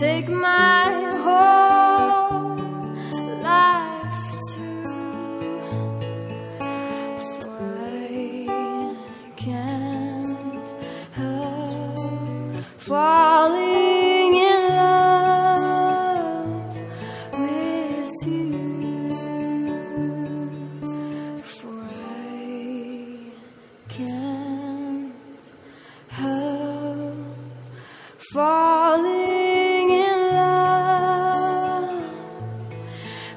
take my whole life too, for I can't help falling in love with you, for I can't help falling in love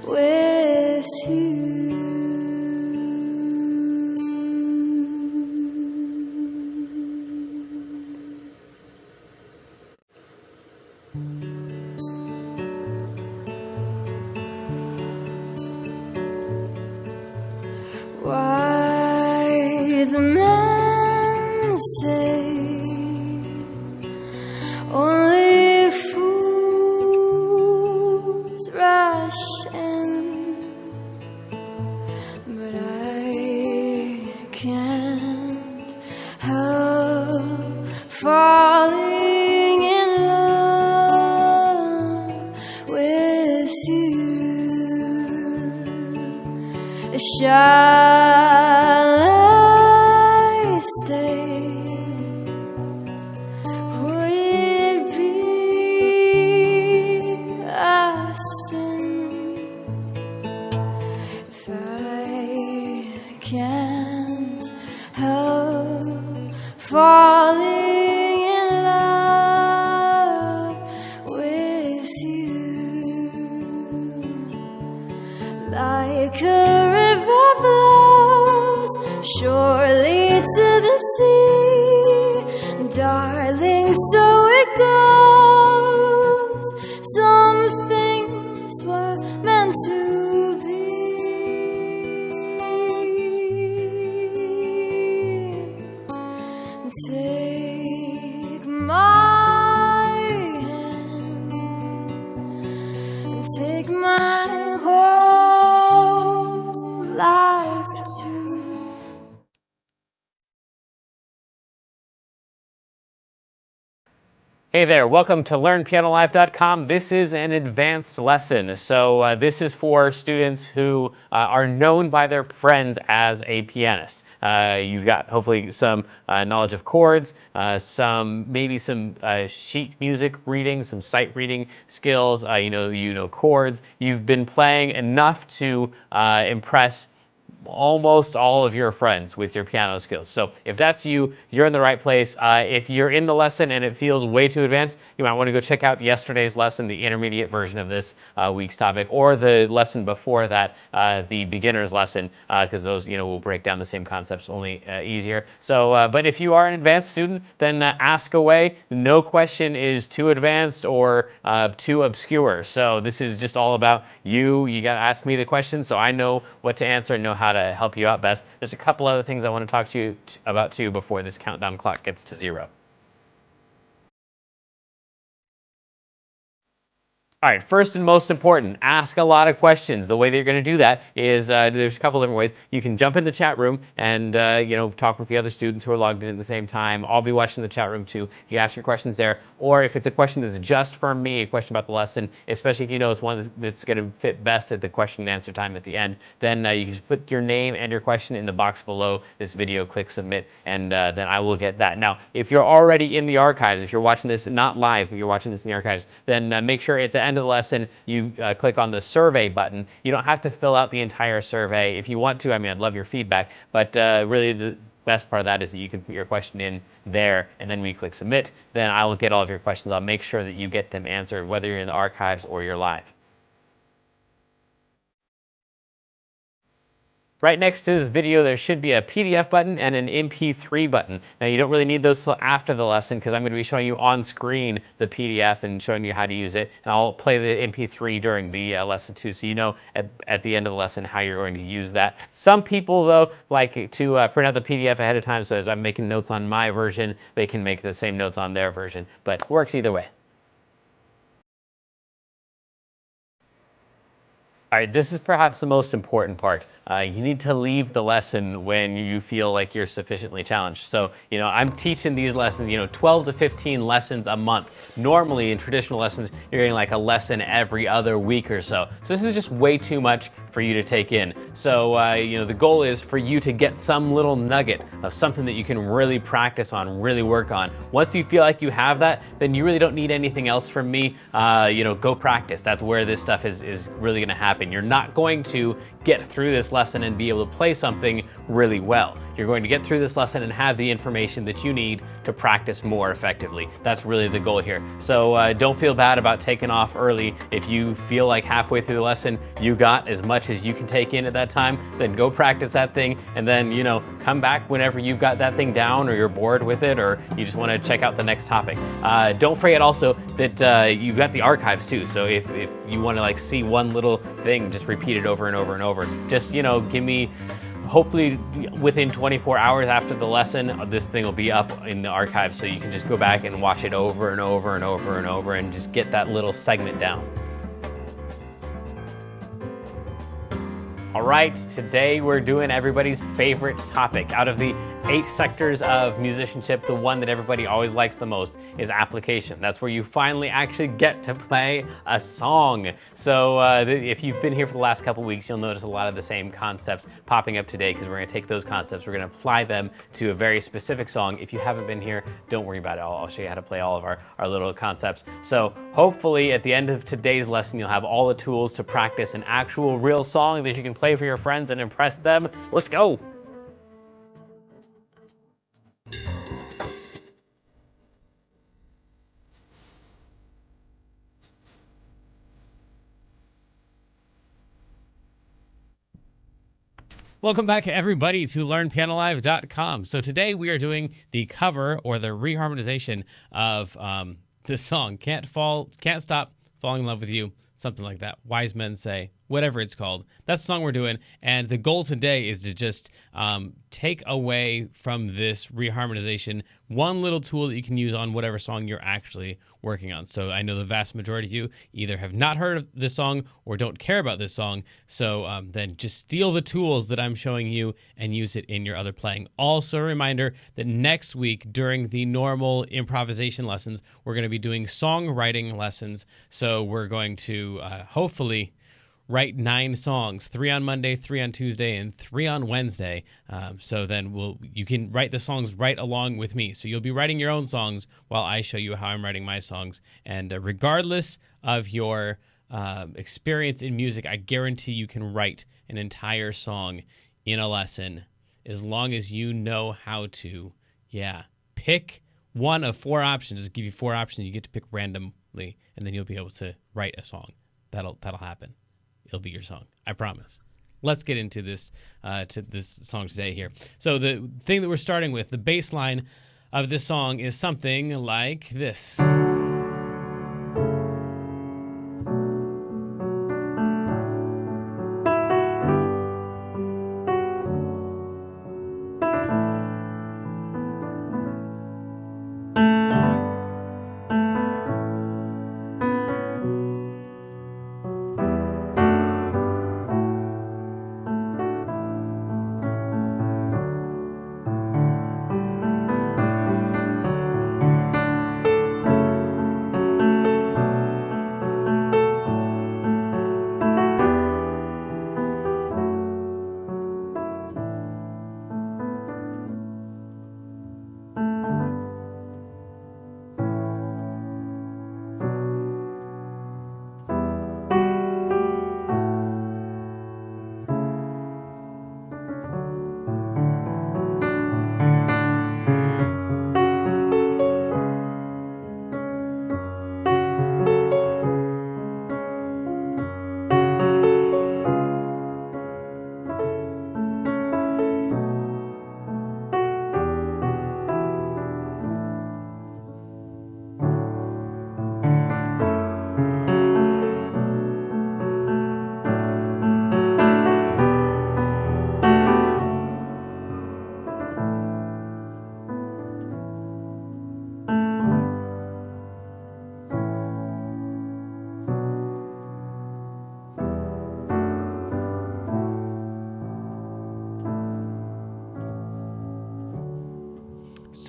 with you. Wise men say only fools rush in, but I can't help falling in love with you. Shall I stay? Would it be a sin if I can't help falling in love with you? Like a river flows surely to the sea, darling, so it goes. Some things were meant to be. Take my hand and take my whole life too. Hey there, welcome to LearnPianoLive.com. This is an advanced lesson. So this is for students who are known by their friends as a pianist. You've got hopefully some knowledge of chords, maybe some sheet music reading, some sight reading skills. You know chords. You've been playing enough to impress almost all of your friends with your piano skills. So if that's you, you're in the right place. If you're in the lesson and it feels way too advanced, you might want to go check out yesterday's lesson, the intermediate version of this week's topic, or the lesson before that, the beginner's lesson, because those will break down the same concepts, only easier. So, but if you are an advanced student, then ask away. No question is too advanced or too obscure. So this is just all about you. You got to ask me the questions so I know what to answer and know how to help you out best. There's a couple other things I want to talk to you about too before this countdown clock gets to 0. All right, first and most important, ask a lot of questions. The way that you're going to do that is there's a couple different ways. You can jump in the chat room and talk with the other students who are logged in at the same time. I'll be watching the chat room too. You can ask your questions there. Or if it's a question that's just for me, a question about the lesson, especially if you know it's one that's going to fit best at the question and answer time at the end, then you can just put your name and your question in the box below this video, click submit, and then I will get that. Now, if you're already in the archives, if you're watching this not live, but you're watching this in the archives, then make sure at the end of the lesson you click on the survey button. You don't have to fill out the entire survey. If you want to, I mean, I'd love your feedback, but really the best part of that is that you can put your question in there, and then when you click submit, then I will get all of your questions. I'll make sure that you get them answered, whether you're in the archives or you're live. Right next to this video, there should be a PDF button and an MP3 button. Now, you don't really need those till after the lesson because I'm going to be showing you on screen the PDF and showing you how to use it. And I'll play the MP3 during the lesson too, so you know at the end of the lesson how you're going to use that. Some people, though, like to print out the PDF ahead of time, so as I'm making notes on my version, they can make the same notes on their version, but it works either way. All right, this is perhaps the most important part. You need to leave the lesson when you feel like you're sufficiently challenged. So, I'm teaching these lessons, 12 to 15 lessons a month. Normally, in traditional lessons, you're getting like a lesson every other week or so. So this is just way too much for you to take in. So, the goal is for you to get some little nugget of something that you can really practice on, really work on. Once you feel like you have that, then you really don't need anything else from me. Go practice. That's where this stuff is really going to happen. You're not going to get through this lesson and be able to play something really well. You're going to get through this lesson and have the information that you need to practice more effectively. That's really the goal here. So don't feel bad about taking off early. If you feel like halfway through the lesson you got as much as you can take in at that time, then go practice that thing, and then come back whenever you've got that thing down, or you're bored with it, or you just want to check out the next topic. Don't forget also that you've got the archives too. So if you want to like see one little thing, just repeat it over and over and over. Just give me, hopefully within 24 hours after the lesson, this thing will be up in the archive, so you can just go back and watch it over and over and over and over and just get that little segment down. All right, today we're doing everybody's favorite topic. Out of the 8 sectors of musicianship, the one that everybody always likes the most is application. That's where you finally actually get to play a song. So if you've been here for the last couple weeks, you'll notice a lot of the same concepts popping up today, because we're going to take those concepts, we're going to apply them to a very specific song. If you haven't been here, don't worry about it. I'll show you how to play all of our little concepts. So hopefully at the end of today's lesson, you'll have all the tools to practice an actual real song that you can play for your friends and impress them. Let's go. Welcome back, everybody, to LearnPianoLive.com. So today we are doing the cover, or the reharmonization of this song, Can't Stop Falling in Love with You, something like that. Wise men say, whatever it's called. That's the song we're doing. And the goal today is to just take away from this reharmonization one little tool that you can use on whatever song you're actually working on. So I know the vast majority of you either have not heard of this song or don't care about this song. So then just steal the tools that I'm showing you and use it in your other playing. Also a reminder that next week during the normal improvisation lessons, we're going to be doing songwriting lessons. So we're going to hopefully write 9 songs, 3 on Monday, 3 on Tuesday, and 3 on Wednesday. So then you can write the songs right along with me. So you'll be writing your own songs while I show you how I'm writing my songs. And regardless of your experience in music, I guarantee you can write an entire song in a lesson as long as you know how to, pick one of 4 options. Just give you 4 options. You get to pick randomly, and then you'll be able to write a song. That'll happen. It'll be your song, I promise. Let's get into this song today here. So the thing that we're starting with, the bass line of this song is something like this.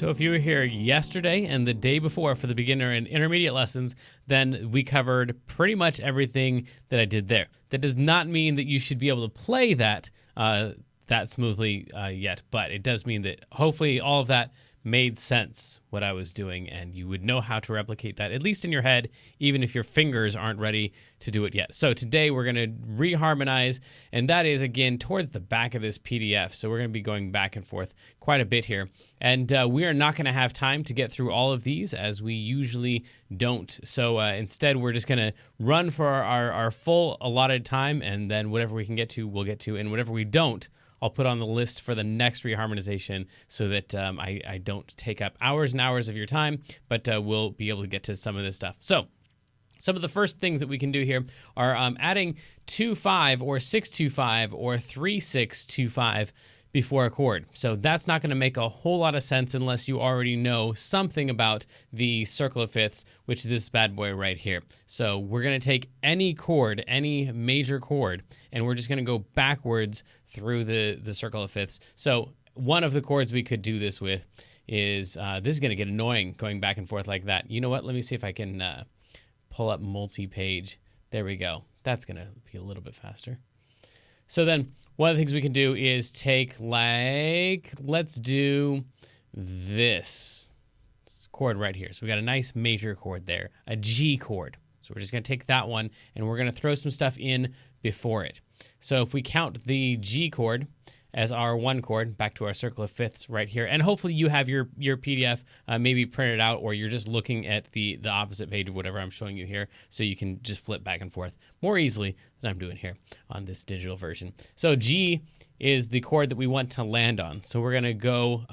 So if you were here yesterday and the day before for the beginner and intermediate lessons, then we covered pretty much everything that I did there. That does not mean that you should be able to play that smoothly yet, but it does mean that hopefully all of that made sense, what I was doing, and you would know how to replicate that, at least in your head, even if your fingers aren't ready to do it yet. So today we're going to reharmonize, and that is, again, towards the back of this PDF. So we're going to be going back and forth quite a bit here. And we are not going to have time to get through all of these, as we usually don't. So instead, we're just going to run for our full allotted time, and then whatever we can get to, we'll get to, and whatever we don't, I'll put on the list for the next reharmonization so that I don't take up hours and hours of your time, but we'll be able to get to some of this stuff. So some of the first things that we can do here are adding 2-5 or 6-2-5 or 3-6-2-5 before a chord. So that's not going to make a whole lot of sense unless you already know something about the circle of fifths, which is this bad boy right here. So we're going to take any chord, any major chord, and we're just going to go backwards through the circle of fifths. So one of the chords we could do this with is, this is going to get annoying going back and forth like that. You know what? Let me see if I can pull up multi-page. There we go. That's going to be a little bit faster. So then one of the things we can do is take, like, let's do this chord right here. So we got a nice major chord there, a G chord. So we're just going to take that one, and we're going to throw some stuff in before it. So if we count the G chord as our one chord, back to our circle of fifths right here, and hopefully you have your PDF maybe printed out, or you're just looking at the opposite page of whatever I'm showing you here, so you can just flip back and forth more easily than I'm doing here on this digital version. So G is the chord that we want to land on. So we're going to go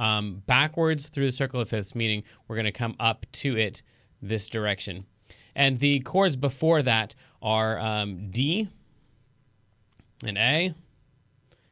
backwards through the circle of fifths, meaning we're going to come up to it this direction. And the chords before that are D, and A,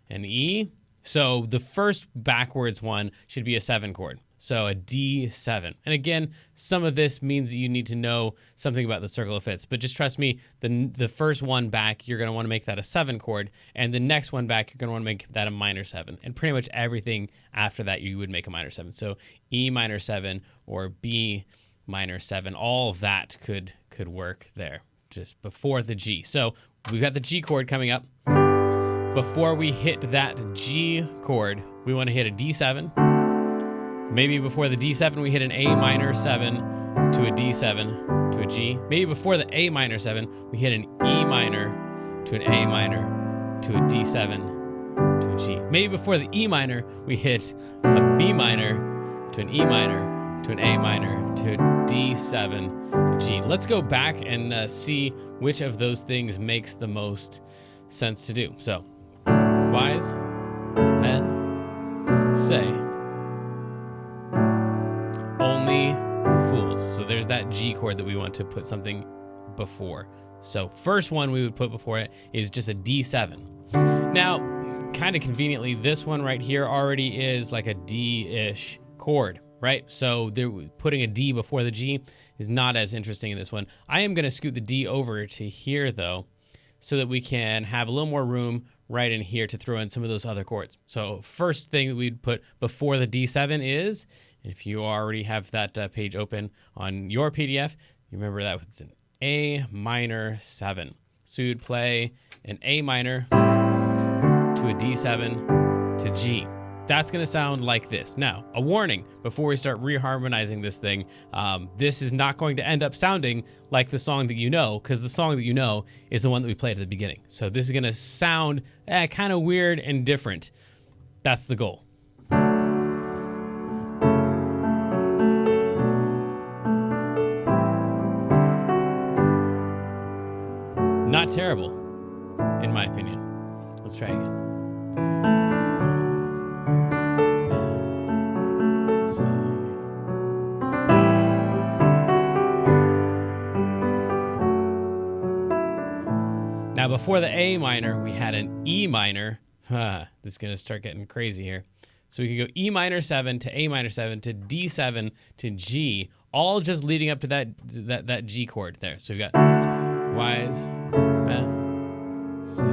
and E. So the first backwards one should be a 7 chord. So a D7. And again, some of this means that you need to know something about the circle of fifths, but just trust me, the first one back, you're going to want to make that a 7 chord, and the next one back, you're going to want to make that a minor 7. And pretty much everything after that, you would make a minor 7. So E minor 7 or B minor 7, all of that could work there just before the G. So we've got the G chord coming up. Before we hit that G chord, we want to hit a D7. Maybe before the D7, we hit an A minor 7 to a D7 to a G. Maybe before the A minor 7, we hit an E minor to an A minor to a D7 to a G. Maybe before the E minor, we hit a B minor to an E minor to an A minor to a D7 to G. Let's go back and see which of those things makes the most sense to do. So, wise men say only fools. So there's that G chord that we want to put something before. So first one we would put before it is just a D7. Now, kind of conveniently, this one right here already is like a D-ish chord, right? So putting a D before the G is not as interesting in this one. I am going to scoot the D over to here, though, so that we can have a little more room right in here to throw in some of those other chords. So first thing that we'd put before the D7 is, if you already have that page open on your PDF, you remember that was an A minor 7. So you'd play an A minor to a D7 to G. That's going to sound like this. Now, a warning before we start reharmonizing this thing, this is not going to end up sounding like the song that you know, because the song that you know is the one that we played at the beginning. So this is going to sound kind of weird and different. That's the goal. Not terrible, in my opinion. Let's try again. Now, before the A minor, we had an E minor. This is going to start getting crazy here. So we could go E minor 7 to A minor 7 to D7 to G, all just leading up to that G chord there. So we got wise men say.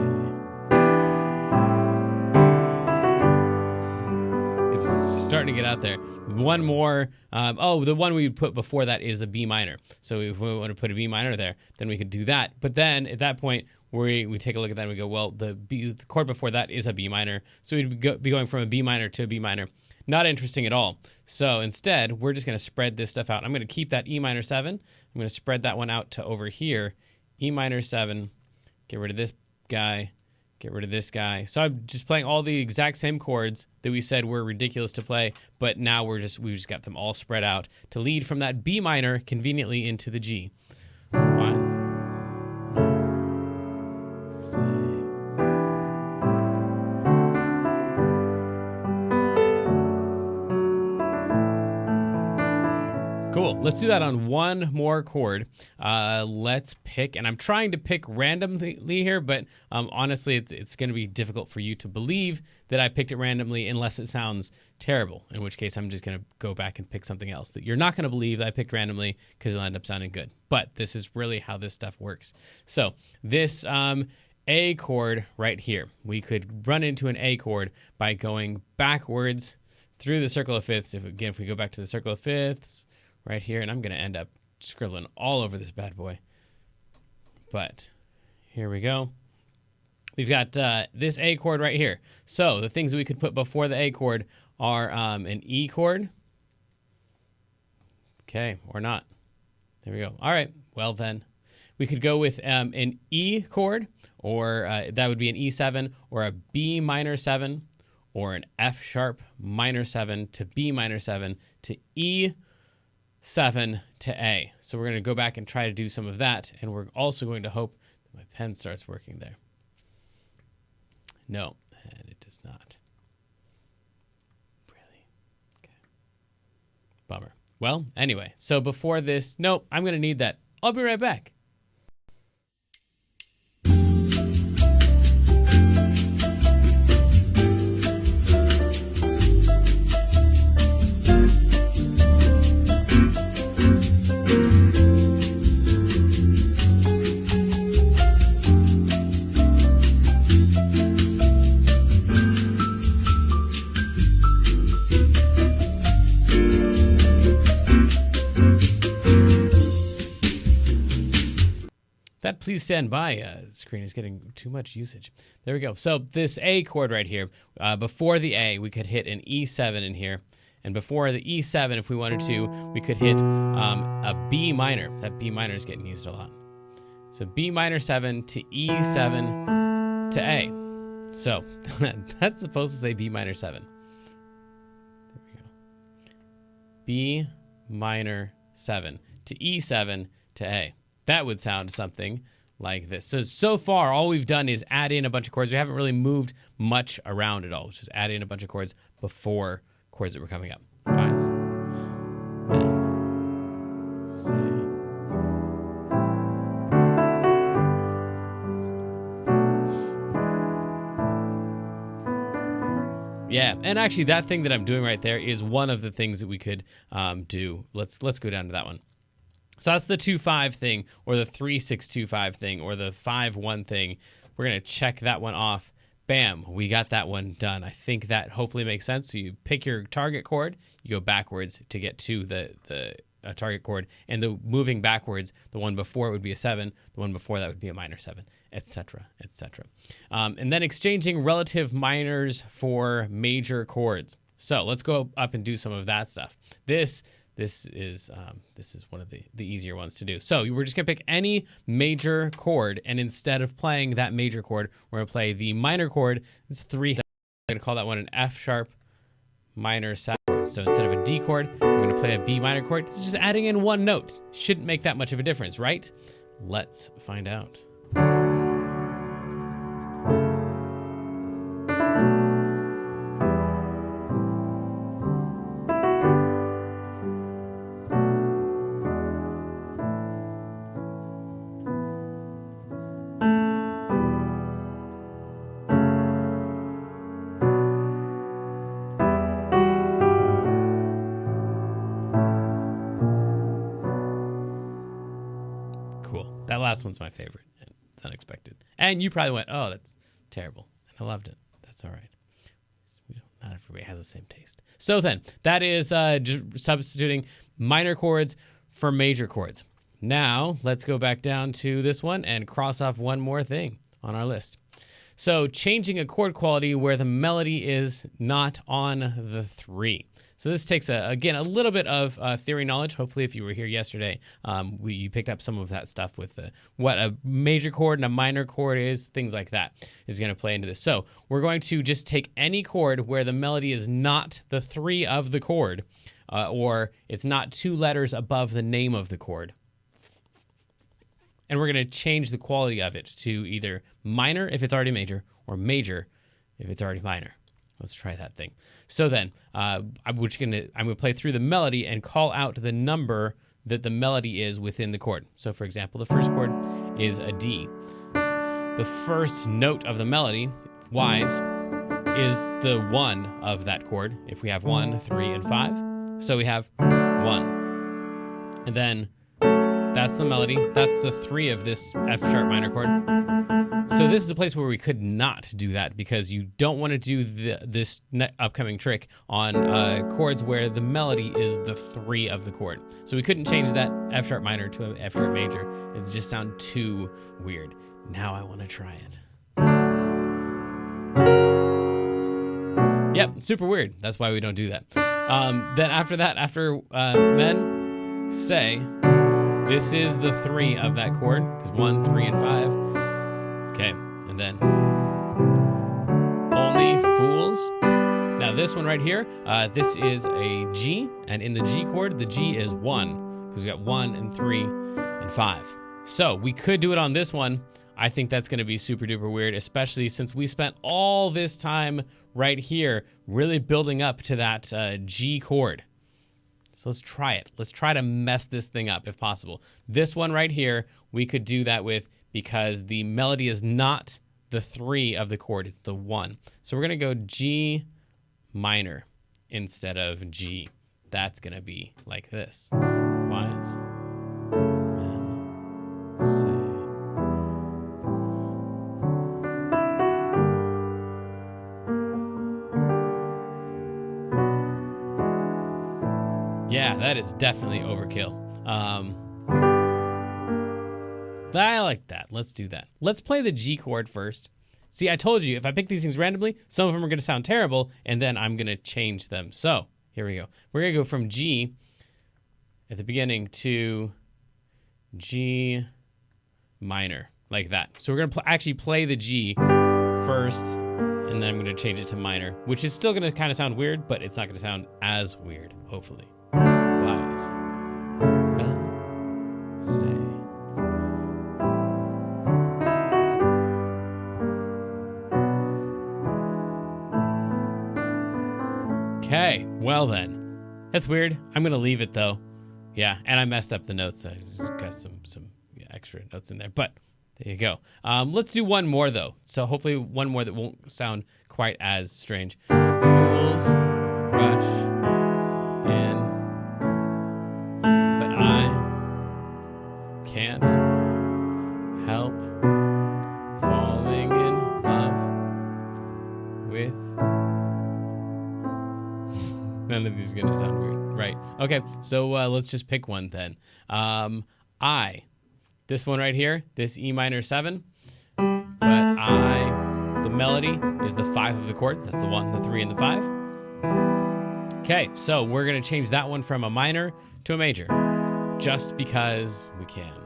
It's starting to get out there. One more. The one we put before that is the B minor. So if we want to put a B minor there, then we could do that. But then at that point, we take a look at that and we go, well, the chord before that is a B minor. So we'd be going from a B minor to a B minor. Not interesting at all. So instead, we're just going to spread this stuff out. I'm going to keep that E minor 7. I'm going to spread that one out to over here. E minor 7. Get rid of this guy. Get rid of this guy. So I'm just playing all the exact same chords that we said were ridiculous to play, but now we've just got them all spread out to lead from that B minor conveniently into the G. Cool. Let's do that on one more chord. Let's pick, and I'm trying to pick randomly here, but honestly, it's going to be difficult for you to believe that I picked it randomly unless it sounds terrible, in which case I'm just going to go back and pick something else that you're not going to believe that I picked randomly because it'll end up sounding good. But this is really how this stuff works. So this A chord right here, we could run into an A chord by going backwards through the circle of fifths. If we go back to the circle of fifths, right here, and I'm going to end up scribbling all over this bad boy. But here we go. We've got this A chord right here. So the things that we could put before the A chord are an E chord. Okay, or not. There we go. All right, well then. We could go with an E chord, or that would be an E7, or a B minor 7, or an F sharp minor 7 to B minor 7 to E 7 to A. So we're going to go back and try to do some of that, and we're also going to hope that my pen starts working there. No, and it does not. Really? Okay. Bummer. Well, anyway, so before this, nope, I'm going to need that. I'll be right back. That please stand by screen is getting too much usage. There we go. So this A chord right here, before the A, we could hit an E7 in here. And before the E7, if we wanted to, we could hit a B minor. That B minor is getting used a lot. So B minor 7 to E7 to A. So that's supposed to say B minor 7. There we go. B minor 7 to E7 to A. That would sound something like this. So far, all we've done is add in a bunch of chords. We haven't really moved much around at all. Just add in a bunch of chords before chords that were coming up. Guys. Yeah, and actually that thing that I'm doing right there is one of the things that we could do. Let's go down to that one. So that's the 2-5 thing, or the 3-6-2-5 thing, or the 5-1 thing. We're going to check that one off. Bam, we got that one done. I think that hopefully makes sense. So you pick your target chord, you go backwards to get to the target chord, and the moving backwards, the one before it would be a 7, the one before that would be a minor 7, etc., etc. And then exchanging relative minors for major chords. So let's go up and do some of that stuff. This is one of the easier ones to do. So we're just going to pick any major chord, and instead of playing that major chord, we're going to play the minor chord. It's 3. I'm going to call that one an F sharp minor 7. So instead of a D chord, we're going to play a B minor chord. It's just adding in one note. Shouldn't make that much of a difference, right? Let's find out. That last one's my favorite. It's unexpected. And you probably went, oh, that's terrible. And I loved it. That's all right. Not everybody has the same taste. So then, that is just substituting minor chords for major chords. Now, let's go back down to this one and cross off one more thing on our list. So, changing a chord quality where the melody is not on the 3. So this takes, again, a little bit of theory knowledge. Hopefully, if you were here yesterday, you picked up some of that stuff with what a major chord and a minor chord is, things like that is going to play into this. So we're going to just take any chord where the melody is not the 3 of the chord, or it's not 2 letters above the name of the chord. And we're going to change the quality of it to either minor if it's already major, or major if it's already minor. Let's try that thing. So then, I'm going to play through the melody and call out the number that the melody is within the chord. So for example, the first chord is a D. The first note of the melody, wise, is the 1 of that chord. If we have 1, 3, and 5. So we have 1. And then that's the melody. That's the 3 of this F sharp minor chord. So this is a place where we could not do that because you don't want to do this upcoming trick on chords where the melody is the 3 of the chord. So we couldn't change that F sharp minor to an F sharp major. It just sounds too weird. Now I want to try it. Yep, super weird. That's why we don't do that. Then after that, after men, say, this is the 3 of that chord, because 1, 3, and 5. Okay, and then only fools. Now this one right here, this is a G, and in the G chord, the G is 1, because we got 1 and 3 and 5. So we could do it on this one. I think that's going to be super duper weird, especially since we spent all this time right here really building up to that G chord. So let's try it. Let's try to mess this thing up if possible. This one right here, we could do that with because the melody is not the 3 of the chord, it's the 1. So we're going to go G minor instead of G. That's going to be like this. Wise men say. Yeah, that is definitely overkill. I like that. Let's do that. Let's play the G chord first. See, I told you, if I pick these things randomly, some of them are going to sound terrible, and then I'm going to change them. So, here we go. We're going to go from G at the beginning to G minor, like that. So we're going to actually play the G first, and then I'm going to change it to minor, which is still going to kind of sound weird, but it's not going to sound as weird, hopefully. Wise men say. Okay, well then. That's weird. I'm going to leave it though. Yeah, and I messed up the notes. I just got some extra notes in there, but there you go. Let's do one more though. So hopefully one more that won't sound quite as strange. Fools rush in, but I can't help falling in love with. None of these are going to sound weird. Right. Okay, so let's just pick one then. This one right here, this E minor 7. But the melody is the 5 of the chord. That's the 1, the 3, and the 5. Okay, so we're going to change that one from a minor to a major, just because we can.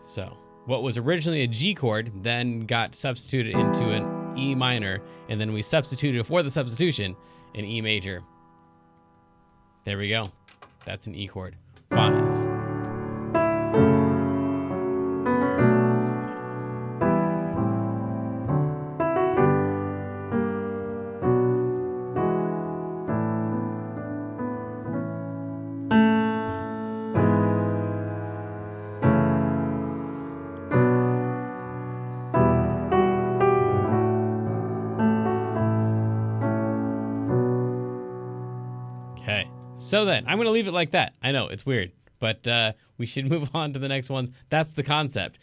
So what was originally a G chord then got substituted into an E minor, and then we substituted for the substitution an E major. There we go. That's an E chord. Wise. So then, I'm going to leave it like that. I know, it's weird, but we should move on to the next ones. That's the concept.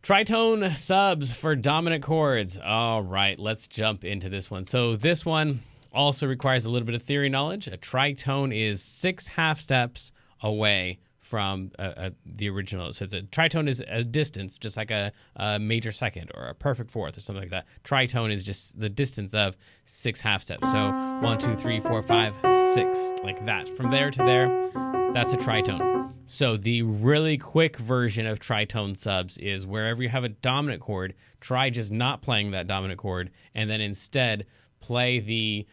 Tritone subs for dominant chords. All right, let's jump into this one. So this one also requires a little bit of theory knowledge. A tritone is 6 half steps away from the original. So a tritone is a distance, just like a major second or a perfect fourth or something like that. Tritone is just the distance of 6 half steps. So 1, 2, 3, 4, 5, 6, like that. From there to there, that's a tritone. So the really quick version of tritone subs is wherever you have a dominant chord, try just not playing that dominant chord, and then instead play the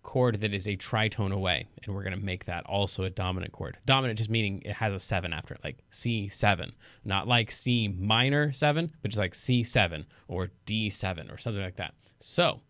chord that is a tritone away, and we're going to make that also a dominant chord. Dominant just meaning it has a 7 after it, like C7, not like C minor 7, but just like C7 or D7 or something like that. So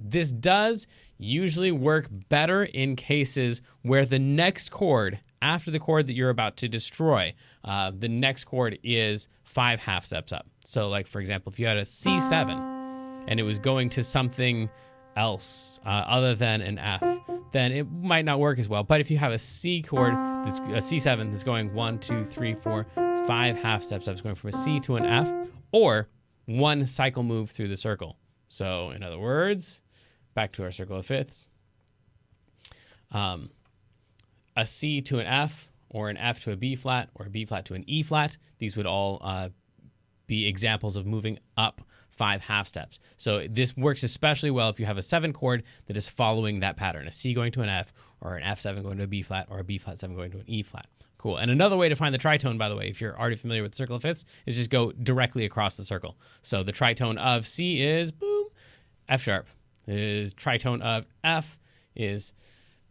this does usually work better in cases where the next chord after the chord that you're about to destroy, the next chord is 5 half steps up. So like, for example, if you had a C7 and it was going to something else other than an F, then it might not work as well. But if you have a C chord, that's a C7 that's going 1, 2, 3, 4, 5 half steps up, it's going from a C to an F, or 1 cycle move through the circle. So in other words, back to our circle of fifths, a C to an F, or an F to a B flat, or a B flat to an E flat. These would all be examples of moving up 5 half steps. So this works especially well if you have a 7 chord that is following that pattern, a C going to an F, or an F7 going to a B flat, or a B flat 7 going to an E flat. Cool. And another way to find the tritone, by the way, if you're already familiar with the circle of fifths, is just go directly across the circle. So the tritone of C is, boom, F sharp. Is tritone of F is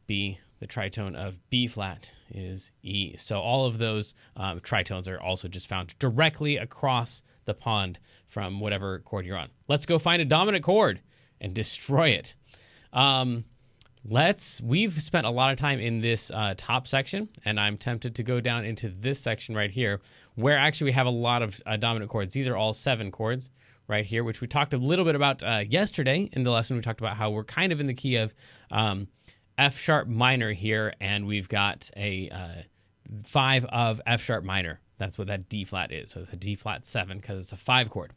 B. The tritone of B flat is E. So all of those tritones are also just found directly across the pond from whatever chord you're on. Let's go find a dominant chord and destroy it. We've spent a lot of time in this top section, and I'm tempted to go down into this section right here, where actually we have a lot of dominant chords. These are all 7 chords right here, which we talked a little bit about yesterday in the lesson. We talked about how we're kind of in the key of F sharp minor here, and we've got a 5 of F sharp minor. That's what that D flat is. So it's a D flat 7 because it's a 5 chord.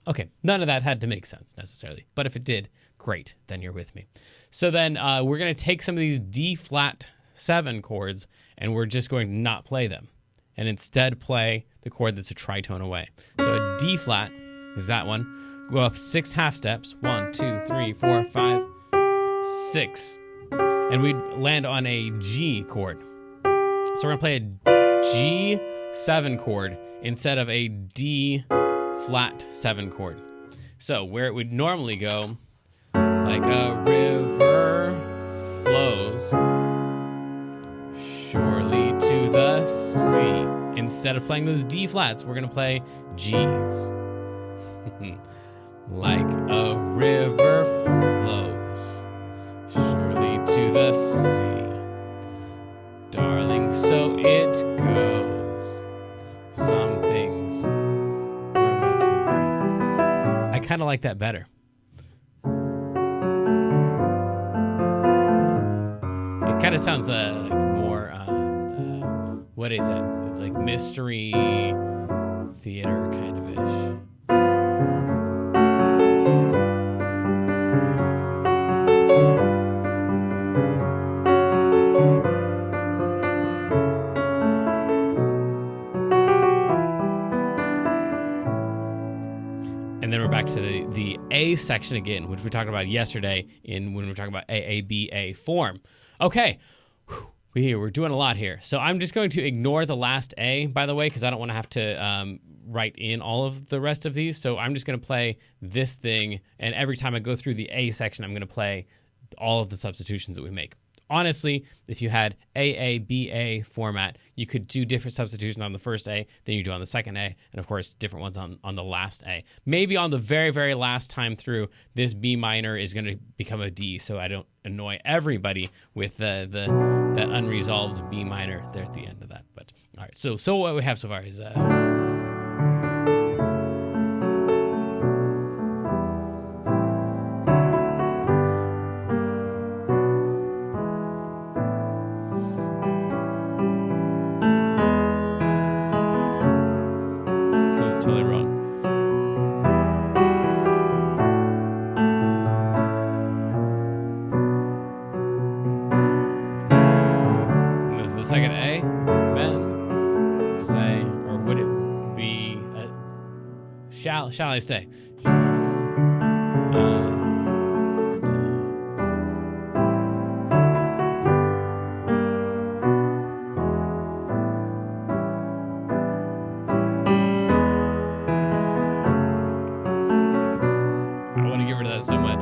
Okay, none of that had to make sense necessarily, but if it did, great, then you're with me. So then we're going to take some of these D flat 7 chords, and we're just going to not play them, and instead play the chord that's a tritone away. So a D flat is that one. Go up 6 half steps. 1, 2, 3, 4, 5, 6. And we'd land on a G chord. So we're going to play a G7 chord instead of a D flat 7 chord. So where it would normally go, like a river flows surely to the sea. Instead of playing those D flats, we're going to play Gs. Like a river flows surely to the sea, darling, so it goes. Some things were meant to be. I kind of like that better. It kind of sounds like more, what is it? Like mystery theater kind of ish. And then we're back to the A section again, which we talked about yesterday when we were talking about AABA form. Okay, we're doing a lot here. So I'm just going to ignore the last A, by the way, because I don't want to have to write in all of the rest of these. So I'm just going to play this thing, and every time I go through the A section, I'm going to play all of the substitutions that we make. Honestly, if you had AABA format, you could do different substitutions on the first A than you do on the second A, and of course, different ones on the last A. Maybe on the very, very last time through, this B minor is going to become a D, so I don't annoy everybody with that unresolved B minor there at the end of that. But all right, so what we have so far is totally wrong. Shall I stay? I want to get rid of that so much.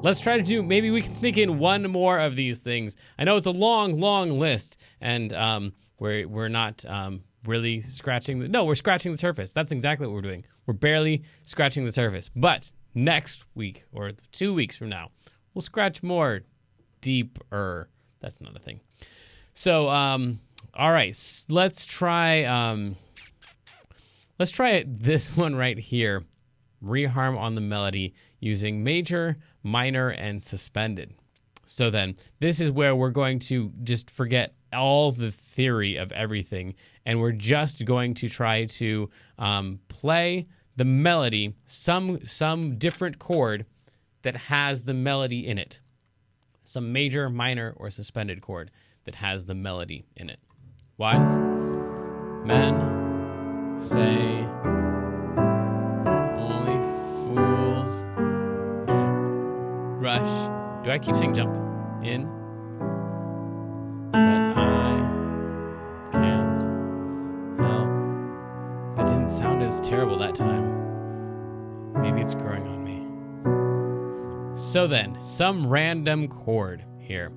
Let's try to do, maybe we can sneak in one more of these things. I know it's a long, long list, and we're not really scratching we're scratching the surface. That's exactly what we're doing. We're barely scratching the surface. But next week, or 2 weeks from now, we'll scratch more deeper. That's another thing. So, all right, let's try this one right here. Reharm on the melody using major, minor, and suspended. So then, this is where we're going to just forget all the theory of everything, and we're just going to try to play the melody, some different chord that has the melody in it. Some major, minor, or suspended chord that has the melody in it. Wise men say only fools rush. Do I keep saying jump in? But I can't help. That didn't sound as terrible that time. Maybe it's growing on me. So then, some random chord here.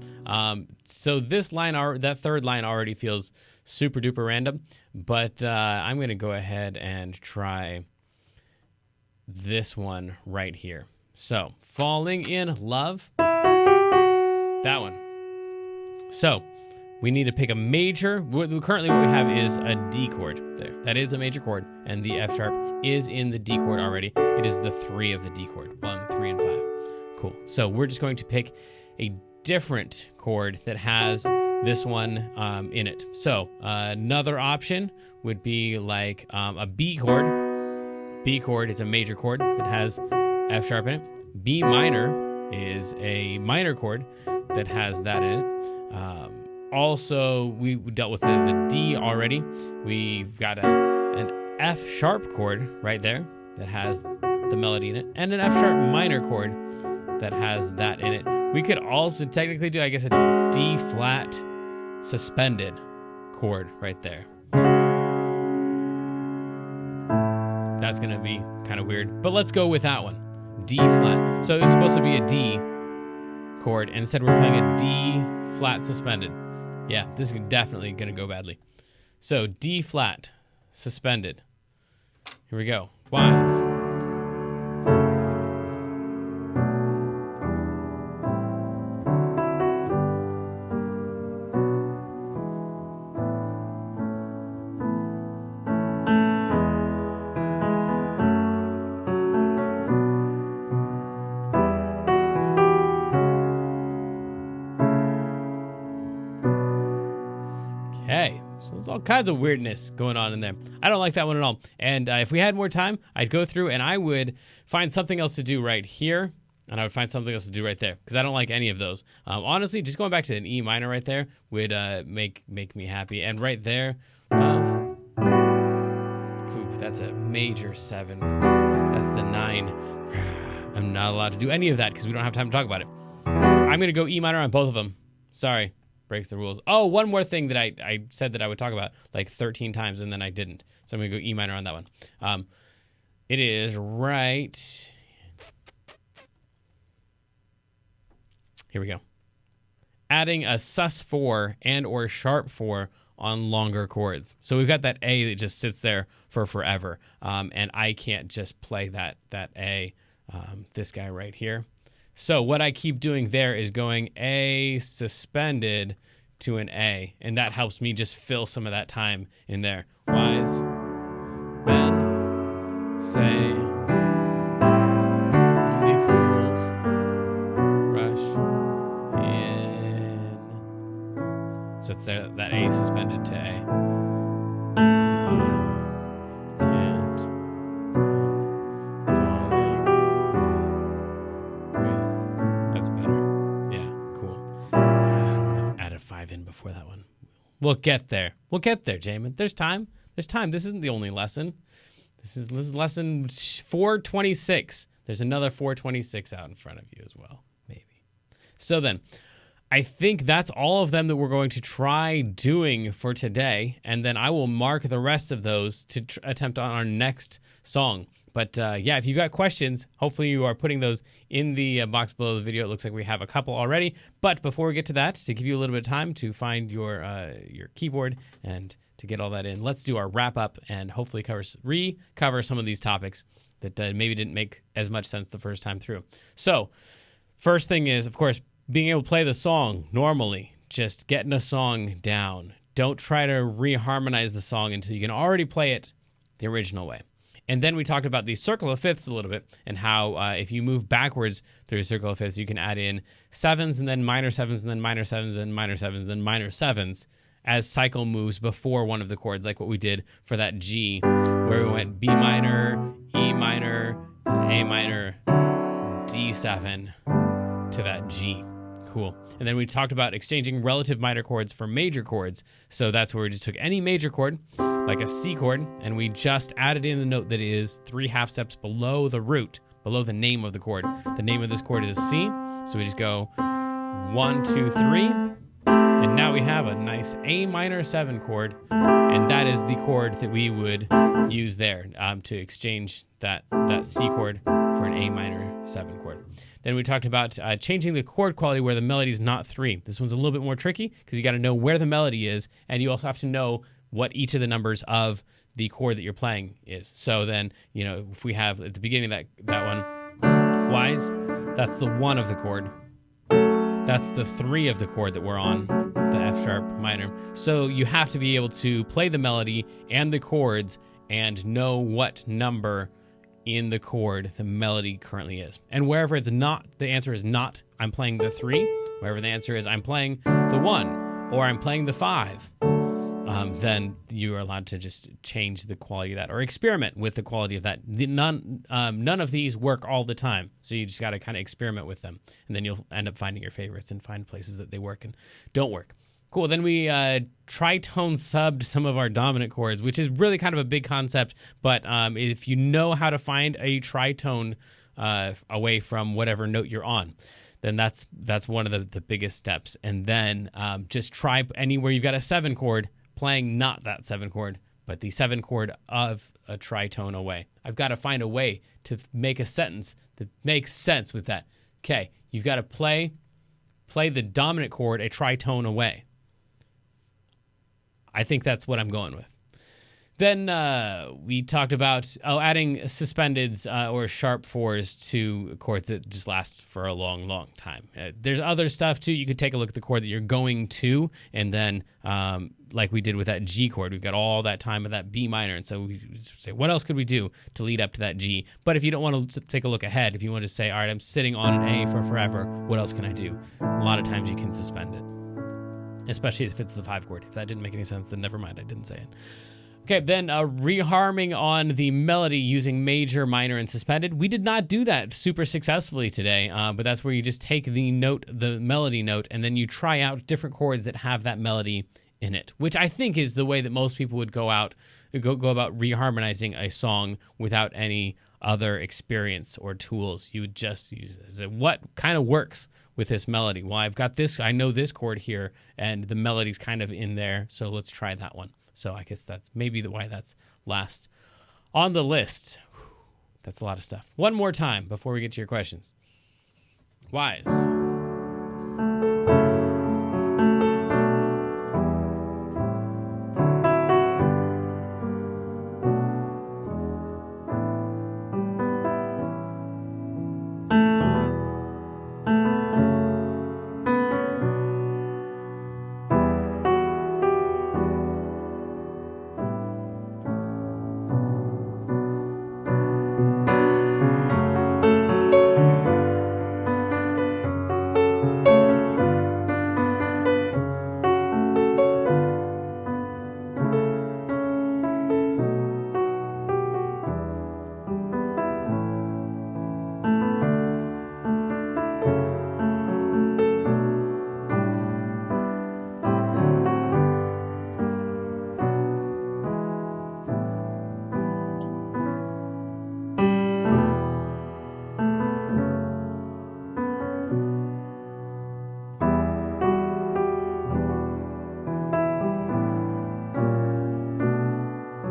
So this line, that third line already feels super duper random, but I'm going to go ahead and try this one right here. So, falling in love, that one. So, we need to pick a major. Currently what we have is a D chord there. That is a major chord, and the F sharp is in the D chord already. It is the 3 of the D chord, 1, 3, and 5. Cool. So we're just going to pick a different chord that has this one in it. So another option would be like a B chord. B chord is a major chord that has F sharp in it. B minor is a minor chord that has that in it. Also, we dealt with the D already. We've got an F sharp chord right there that has the melody in it, and an F sharp minor chord that has that in it. We could also technically do, I guess, a D flat suspended chord right there. That's going to be kind of weird, but let's go with that one. D flat. So it was supposed to be a D chord, and instead we're playing a D flat suspended. Yeah, this is definitely going to go badly. So D flat suspended. Here we go. Wise. So there's all kinds of weirdness going on in there. I don't like that one at all. And if we had more time, I'd go through and I would find something else to do right here, and I would find something else to do right there, because I don't like any of those. Honestly, just going back to an E minor right there would make me happy. And right there, ooh, that's a major 7. That's the 9. I'm not allowed to do any of that because we don't have time to talk about it. I'm going to go E minor on both of them. Sorry. Breaks the rules. Oh, one more thing that I said that I would talk about like 13 times and then I didn't. So I'm going to go E minor on that one. It is right. Here we go. Adding a sus4 and or sharp4 on longer chords. So we've got that A that just sits there for forever. And I can't just play that A, this guy right here. So what I keep doing there is going A suspended to an A. And that helps me just fill some of that time in there. Wise men say only fools rush in. So it's there, that A suspended to A. Can't with. That's better. Yeah, cool. I would have added 5 in before that one. We'll get there. We'll get there, Jamin. There's time. There's time. This isn't the only lesson. This is lesson 426. There's another 426 out in front of you as well, maybe. So then, I think that's all of them that we're going to try doing for today, and then I will mark the rest of those to attempt on our next song. But yeah, if you've got questions, hopefully you are putting those in the box below the video. It looks like we have a couple already. But before we get to that, to give you a little bit of time to find your keyboard and to get all that in, let's do our wrap up and hopefully recover some of these topics that maybe didn't make as much sense the first time through. So first thing is, of course, being able to play the song normally, just getting a song down. Don't try to reharmonize the song until you can already play it the original way. And then we talked about the circle of fifths a little bit and how if you move backwards through a circle of fifths, you can add in sevens and then minor sevens and then minor sevens and minor sevens and minor sevens as cycle moves before one of the chords, like what we did for that G, where we went B minor, E minor, A minor, D7 to that G. Cool. And then we talked about exchanging relative minor chords for major chords. So that's where we just took any major chord, like a C chord, and we just added in the note that is 3/2 steps below the root, below the name of the chord. The name of this chord is a C. So we just go 1, 2, 3. And now we have a nice A minor 7 chord. And that is the chord that we would use there to exchange that C chord for an A minor 7 chord. Then we talked about changing the chord quality where the melody is not 3. This one's a little bit more tricky because you got to know where the melody is, and you also have to know what each of the numbers of the chord that you're playing is. So then, you know, if we have at the beginning of that one, wise, that's the 1 of the chord. That's the 3 of the chord that we're on, the F sharp minor. So you have to be able to play the melody and the chords and know what number in the chord the melody currently is. And wherever it's not, the answer is not, I'm playing the 3. Wherever the answer is, I'm playing the 1 or I'm playing the 5. Then you are allowed to just change the quality of that or experiment with the quality of that. None of these work all the time. So you just got to kind of experiment with them. And then you'll end up finding your favorites and find places that they work and don't work. Cool. Then we tritone subbed some of our dominant chords, which is really kind of a big concept. But if you know how to find a tritone away from whatever note you're on, then that's one of the biggest steps. And then just try anywhere you've got a 7 chord, playing not that 7 chord, but the 7 chord of a tritone away. I've got to find a way to make a sentence that makes sense with that. Okay, you've got to play the dominant chord a tritone away. I think that's what I'm going with. Then we talked about adding suspendeds or sharp 4s to chords that just last for a long, long time. There's other stuff too. You could take a look at the chord that you're going to, and then like we did with that G chord, we've got all that time of that B minor, and so we say, what else could we do to lead up to that G? But if you don't want to take a look ahead, if you want to say, all right, I'm sitting on an A for forever, what else can I do? A lot of times you can suspend it, especially if it's the 5 chord. If that didn't make any sense, then never mind, I didn't say it. Okay, then reharming on the melody using major, minor, and suspended. We did not do that super successfully today, but that's where you just take the melody note, and then you try out different chords that have that melody in it, which I think is the way that most people would go about reharmonizing a song without any other experience or tools. You would just use it. What kind of works with this melody? Well, I've got this, I know this chord here, and the melody's kind of in there, so let's try that one. So I guess that's maybe why that's last on the list. That's a lot of stuff. One more time before we get to your questions. Wise.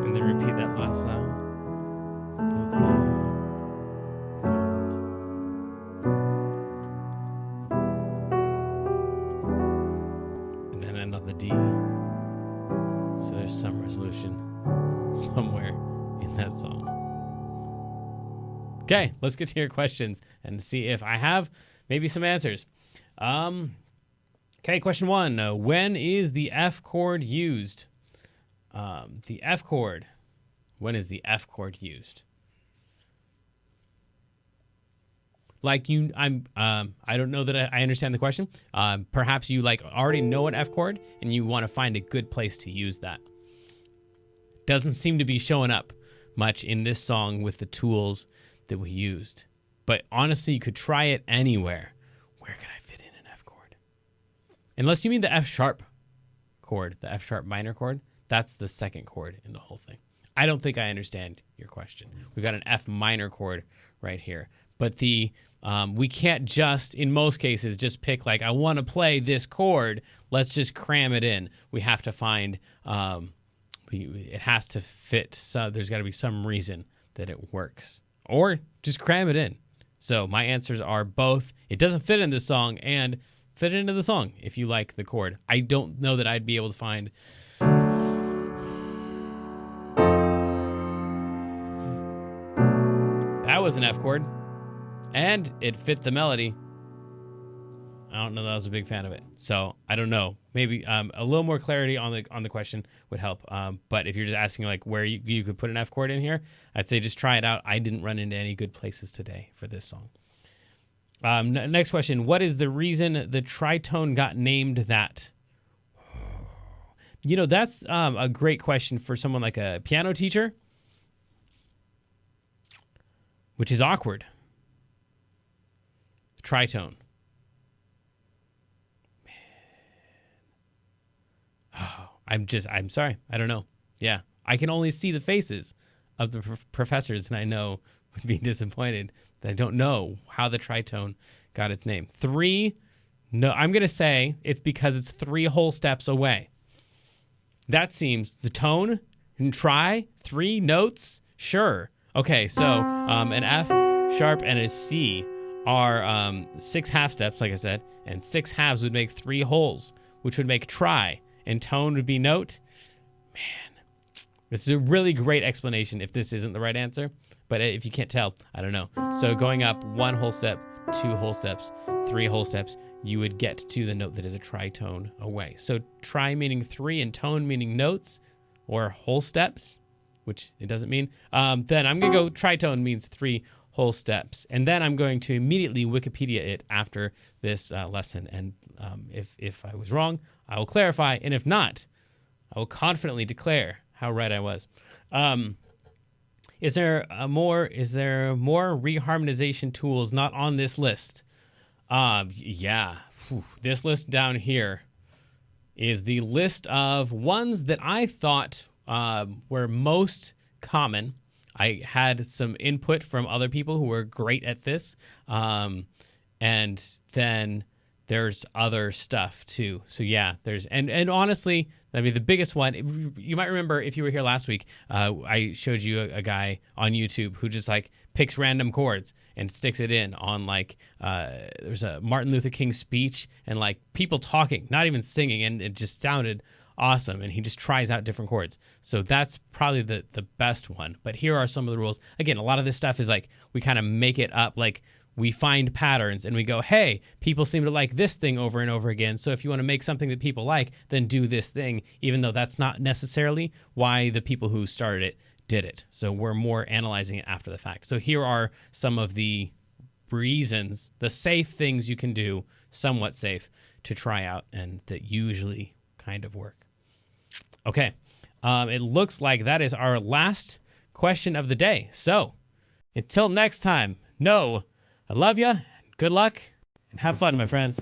And then repeat that last sound. And then end on the D. So there's some resolution somewhere in that song. Okay, let's get to your questions and see if I have maybe some answers. Okay, question 1. When is the F chord used? The F chord. When is the F chord used? Like I don't know that I understand the question. Perhaps you already know an F chord and you want to find a good place to use that. Doesn't seem to be showing up much in this song with the tools that we used. But honestly, you could try it anywhere. Where can I fit in an F chord? Unless you mean the F sharp chord, the F sharp minor chord. That's the second chord in the whole thing. I don't think I understand your question. We've got an F minor chord right here. But we can't just, in most cases, just pick I want to play this chord. Let's just cram it in. We have to find, it has to fit. So there's got to be some reason that it works. Or just cram it in. So my answers are both. It doesn't fit in this song and fit into the song if you like the chord. I don't know that I'd be able to find... That was an F chord, and it fit the melody. I don't know that I was a big fan of it, so I don't know. Maybe a little more clarity on the question would help. But if you're just asking where you could put an F chord in here, I'd say just try it out. I didn't run into any good places today for this song. Next question: what is the reason the tritone got named that? That's a great question for someone like a piano teacher. Which is awkward. Tritone. Man. Oh, I'm sorry. I don't know. Yeah. I can only see the faces of the professors that I know would be disappointed that I don't know how the tritone got its name. 3, no, I'm going to say it's because it's 3 whole steps away. That seems the tone and 3 notes. Sure. Okay, so an F sharp and a C are 6 half steps, like I said, and 6 halves would make 3 wholes, which would make tri, and tone would be note. Man, this is a really great explanation if this isn't the right answer, but if you can't tell, I don't know. So going up 1 whole step, 2 whole steps, 3 whole steps, you would get to the note that is a tritone away. So tri meaning 3 and tone meaning notes or whole steps, which it doesn't mean, then I'm going to go tritone means 3 whole steps. And then I'm going to immediately Wikipedia it after this lesson. And if I was wrong, I will clarify. And if not, I will confidently declare how right I was. Is there more reharmonization tools not on this list? Yeah. Whew. This list down here is the list of ones that I thought were most common. I had some input from other people who were great at this, and then there's other stuff too. So yeah, there's and honestly, I mean the biggest one, you might remember if you were here last week, I showed you a guy on YouTube who just like picks random chords and sticks it in on like there's a Martin Luther King speech and like people talking, not even singing, and it just sounded awesome, and he just tries out different chords. So that's probably the best one. But here are some of the rules. Again, a lot of this stuff is like we kind of make it up, like we find patterns and we go, hey, people seem to like this thing over and over again, so if you want to make something that people like, then do this thing, even though that's not necessarily why the people who started it did it. So we're more analyzing it after the fact. So here are some of the reasons, the safe things you can do, somewhat safe, to try out and that usually kind of work. Okay, it looks like that is our last question of the day. So until next time, I love you, good luck, and have fun, my friends.